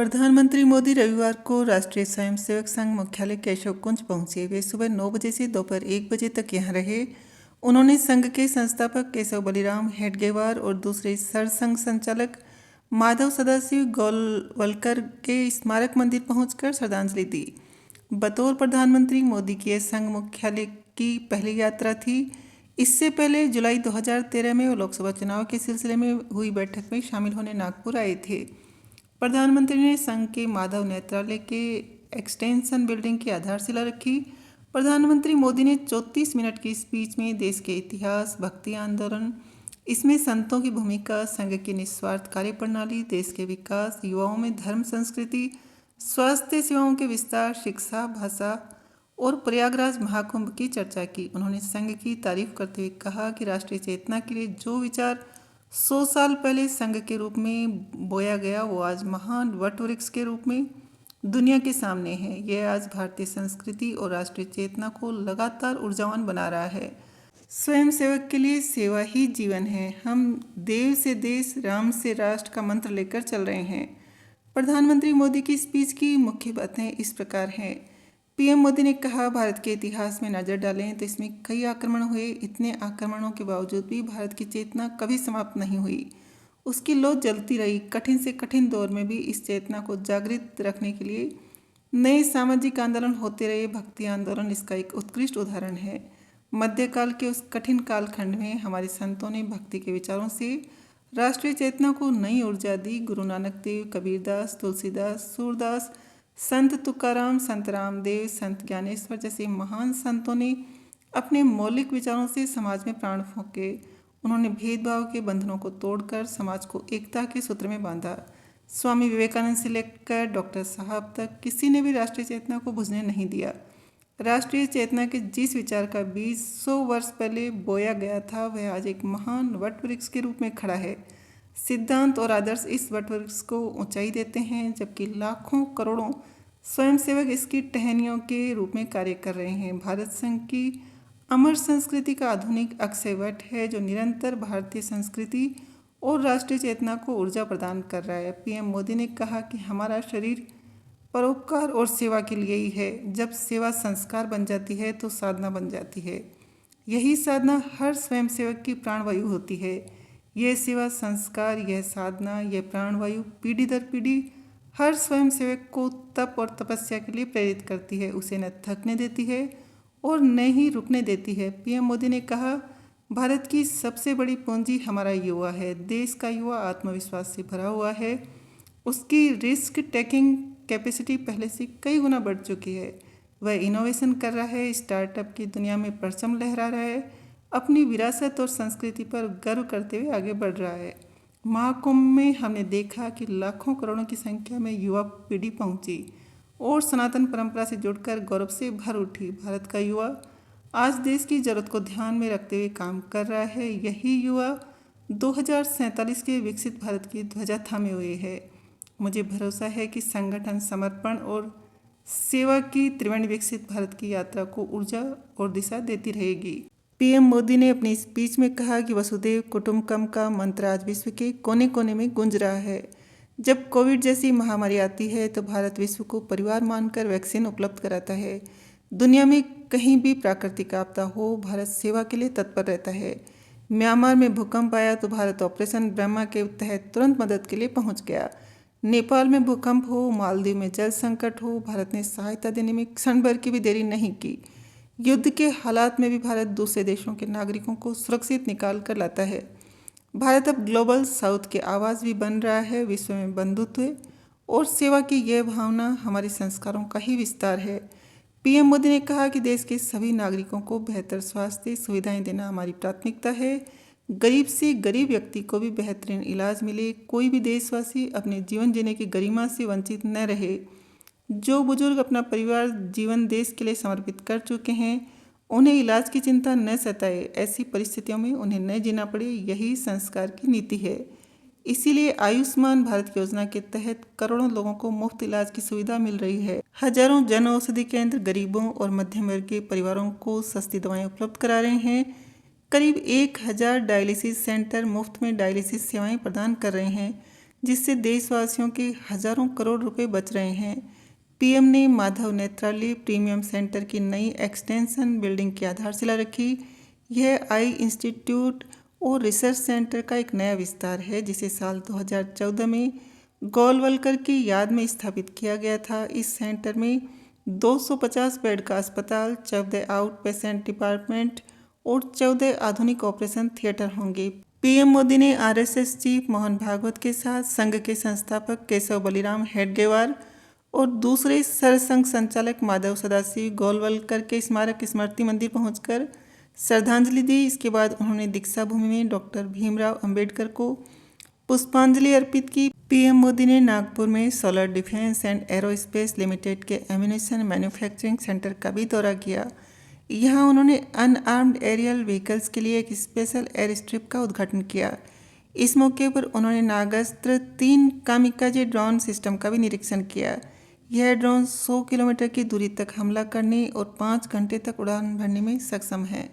प्रधानमंत्री मोदी रविवार को राष्ट्रीय स्वयंसेवक संघ मुख्यालय केशव कुंज पहुंचे। वे सुबह 9 बजे से दोपहर 1 बजे तक यहां रहे। उन्होंने संघ के संस्थापक केशव बलिराम हेडगेवार और दूसरे सरसंघ संचालक माधव सदाशिव गोलवलकर के स्मारक मंदिर पहुंचकर श्रद्धांजलि दी। बतौर प्रधानमंत्री मोदी की यह संघ मुख्यालय की पहली यात्रा थी। इससे पहले जुलाई 2013 में वो लोकसभा चुनाव के सिलसिले में हुई बैठक में शामिल होने नागपुर आए थे। प्रधानमंत्री ने संघ के माधव नेत्रालय के एक्सटेंशन बिल्डिंग की आधारशिला रखी। प्रधानमंत्री मोदी ने 34 मिनट की स्पीच में देश के इतिहास, भक्ति आंदोलन, इसमें संतों की भूमिका, संघ की निस्वार्थ कार्य प्रणाली, देश के विकास, युवाओं में धर्म संस्कृति, स्वास्थ्य सेवाओं के विस्तार, शिक्षा, भाषा और प्रयागराज महाकुंभ की चर्चा की। उन्होंने संघ की तारीफ करते हुए कहा कि राष्ट्रीय चेतना के लिए जो विचार 100 साल पहले संघ के रूप में बोया गया वो आज महान वटवृक्ष के रूप में दुनिया के सामने है। यह आज भारतीय संस्कृति और राष्ट्रीय चेतना को लगातार ऊर्जावान बना रहा है। स्वयंसेवक के लिए सेवा ही जीवन है। हम देव से देश, राम से राष्ट्र का मंत्र लेकर चल रहे हैं। प्रधानमंत्री मोदी की स्पीच की मुख्य बातें इस प्रकार हैं। पीएम मोदी ने कहा, भारत के इतिहास में नज़र डालें तो इसमें कई आक्रमण हुए। इतने आक्रमणों के बावजूद भी भारत की चेतना कभी समाप्त नहीं हुई। उसकी लौ जलती रही। कठिन से कठिन दौर में भी इस चेतना को जागृत रखने के लिए नए सामाजिक आंदोलन होते रहे। भक्ति आंदोलन इसका एक उत्कृष्ट उदाहरण है। मध्यकाल के उस कठिन कालखंड में हमारे संतों ने भक्ति के विचारों से राष्ट्रीय चेतना को नई ऊर्जा दी। गुरु नानक देव, कबीरदास, तुलसीदास, सूरदास, संत तुकाराम, संत रामदेव, संत ज्ञानेश्वर जैसे महान संतों ने अपने मौलिक विचारों से समाज में प्राण फूंके। उन्होंने भेदभाव के बंधनों को तोड़कर समाज को एकता के सूत्र में बांधा। स्वामी विवेकानंद से लेकर डॉक्टर साहब तक किसी ने भी राष्ट्रीय चेतना को बुझने नहीं दिया। राष्ट्रीय चेतना के जिस विचार का बीज 100 वर्ष पहले बोया गया था वह आज एक महान वटवृक्ष के रूप में खड़ा है। सिद्धांत और आदर्श इस वटवृक्ष को ऊंचाई देते हैं, जबकि लाखों करोड़ों स्वयंसेवक इसकी टहनियों के रूप में कार्य कर रहे हैं। भारत संघ की अमर संस्कृति का आधुनिक अक्षय वट है जो निरंतर भारतीय संस्कृति और राष्ट्रीय चेतना को ऊर्जा प्रदान कर रहा है। पीएम मोदी ने कहा कि हमारा शरीर परोपकार और सेवा के लिए ही है। जब सेवा संस्कार बन जाती है तो साधना बन जाती है। यही साधना हर स्वयंसेवक की प्राणवायु होती है। यह सेवा संस्कार, यह साधना, यह प्राणवायु पीढ़ी दर पीढ़ी हर स्वयंसेवक को तप और तपस्या के लिए प्रेरित करती है। उसे न थकने देती है और न ही रुकने देती है। पीएम मोदी ने कहा, भारत की सबसे बड़ी पूंजी हमारा युवा है। देश का युवा आत्मविश्वास से भरा हुआ है। उसकी रिस्क टेकिंग कैपेसिटी पहले से कई गुना बढ़ चुकी है। वह इनोवेशन कर रहा है, स्टार्टअप की दुनिया में परचम लहरा रहा है, अपनी विरासत और संस्कृति पर गर्व करते हुए आगे बढ़ रहा है। महाकुंभ में हमने देखा कि लाखों करोड़ों की संख्या में युवा पीढ़ी पहुंची और सनातन परंपरा से जुड़कर गौरव से भर उठी। भारत का युवा आज देश की जरूरत को ध्यान में रखते हुए काम कर रहा है। यही युवा 2047 के विकसित भारत की ध्वजा थामे हुए है। मुझे भरोसा है कि संगठन, समर्पण और सेवा की त्रिवेणी विकसित भारत की यात्रा को ऊर्जा और दिशा देती रहेगी। पीएम मोदी ने अपनी स्पीच में कहा कि वसुधैव कुटुंबकम का मंत्र आज विश्व के कोने कोने में गूंज रहा है। जब कोविड जैसी महामारी आती है तो भारत विश्व को परिवार मानकर वैक्सीन उपलब्ध कराता है। दुनिया में कहीं भी प्राकृतिक आपदा हो, भारत सेवा के लिए तत्पर रहता है। म्यांमार में भूकंप आया तो भारत ऑपरेशन ब्रह्मा के तहत तुरंत मदद के लिए पहुंच गया। नेपाल में भूकंप हो, मालदीव में जल संकट हो, भारत ने सहायता देने में क्षण भर की भी देरी नहीं की। युद्ध के हालात में भी भारत दूसरे देशों के नागरिकों को सुरक्षित निकाल कर लाता है। भारत अब ग्लोबल साउथ के आवाज़ भी बन रहा है। विश्व में बंधुत्व और सेवा की यह भावना हमारे संस्कारों का ही विस्तार है। पीएम मोदी ने कहा कि देश के सभी नागरिकों को बेहतर स्वास्थ्य सुविधाएं देना हमारी प्राथमिकता है। गरीब से गरीब व्यक्ति को भी बेहतरीन इलाज मिले। कोई भी देशवासी अपने जीवन जीने की गरिमा से वंचित न रहे। जो बुजुर्ग अपना परिवार जीवन देश के लिए समर्पित कर चुके हैं उन्हें इलाज की चिंता न सताए। ऐसी परिस्थितियों में उन्हें न जीना पड़े, यही संस्कार की नीति है। इसीलिए आयुष्मान भारत योजना के तहत करोड़ों लोगों को मुफ्त इलाज की सुविधा मिल रही है। हजारों जन औषधि केंद्र गरीबों और मध्यम वर्ग के परिवारों को सस्ती दवाएं उपलब्ध करा रहे हैं। करीब 1000 डायलिसिस सेंटर मुफ्त में डायलिसिस सेवाएं प्रदान कर रहे हैं। जिससे देशवासियों के हजारों करोड़ रुपए बच रहे हैं। पीएम ने माधव नेत्राली प्रीमियम सेंटर की नई एक्सटेंशन बिल्डिंग की आधारशिला रखी। यह आई इंस्टीट्यूट और रिसर्च सेंटर का एक नया विस्तार है, जिसे साल 2014 में गोलवलकर की याद में स्थापित किया गया था। इस सेंटर में 250 बेड का अस्पताल, 14 आउट पेशेंट डिपार्टमेंट और 14 आधुनिक ऑपरेशन थिएटर होंगे। पीएम मोदी ने आरएसएस चीफ मोहन भागवत के साथ संघ के संस्थापक केशव बलिराम हेडगेवार और दूसरे सरसंघ संचालक माधव सदाशिव गोलवलकर के स्मारक स्मृति मंदिर पहुंचकर श्रद्धांजलि दी। इसके बाद उन्होंने दीक्षा भूमि में डॉक्टर भीमराव अंबेडकर को पुष्पांजलि अर्पित की। पीएम मोदी ने नागपुर में solar defence and aerospace limited के एम्यूनेशन मैन्युफैक्चरिंग सेंटर का भी दौरा किया। यहाँ उन्होंने अनआर्म्ड एरियल व्हीकल्स के लिए एक स्पेशल एयर स्ट्रिप का उद्घाटन किया। इस मौके पर उन्होंने नागास्त्र 3 कामिकाजे ड्रोन सिस्टम का भी निरीक्षण किया। यह ड्रोन 100 किलोमीटर की दूरी तक हमला करने और 5 घंटे तक उड़ान भरने में सक्षम है।